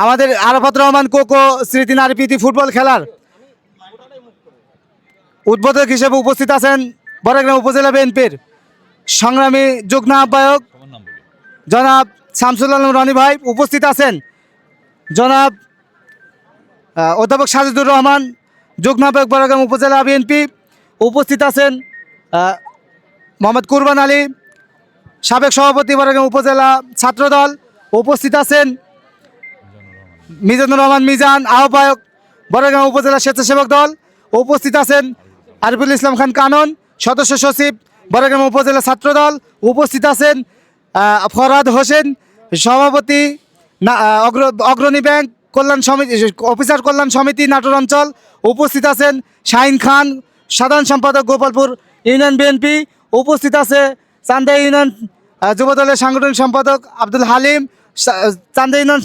আমাদের আরাফাত রহমান কোকো স্মৃতি নারী প্রীতি ফুটবল খেলার উদ্বোধক হিসেবে উপস্থিত আছেন বড়গ্রাম উপজেলা বিএনপির সংগ্রামী যুগ্ম আহ্বায়ক জনাব শামসুল আলম রনি ভাই। উপস্থিত আছেন জনাব অধ্যাপক সাজিদুর রহমান যুগ্ম আহ্বায়ক বড়গ্রাম উপজেলা বিএনপি। উপস্থিত আছেন মোহাম্মদ কুরবান আলী সাবেক সভাপতি বড়গ্রাম উপজেলা ছাত্রদল। উপস্থিত আছেন মিজানুর রহমান মিজান আহ্বায়ক বড়গ্রাম উপজেলা স্বেচ্ছাসেবক দল। উপস্থিত আছেন আরিফুল ইসলাম খান কানন সদস্য সচিব বড়গ্রাম উপজেলা ছাত্রদল। উপস্থিত আছেন ফরহাদ হোসেন সভাপতি অগ্রণী ব্যাংক কল্যাণ সমিতি অফিসার কল্যাণ সমিতি নাটোর অঞ্চল। উপস্থিত আছেন শাহিন খান সাধারণ সম্পাদক গোপালপুর ইউনিয়ন বিএনপি। উপস্থিত আছে চান্দা ইউনিয়ন যুবদলের সাংগঠনিক সম্পাদক আব্দুল হালিম চান্দা ইউনিয়ন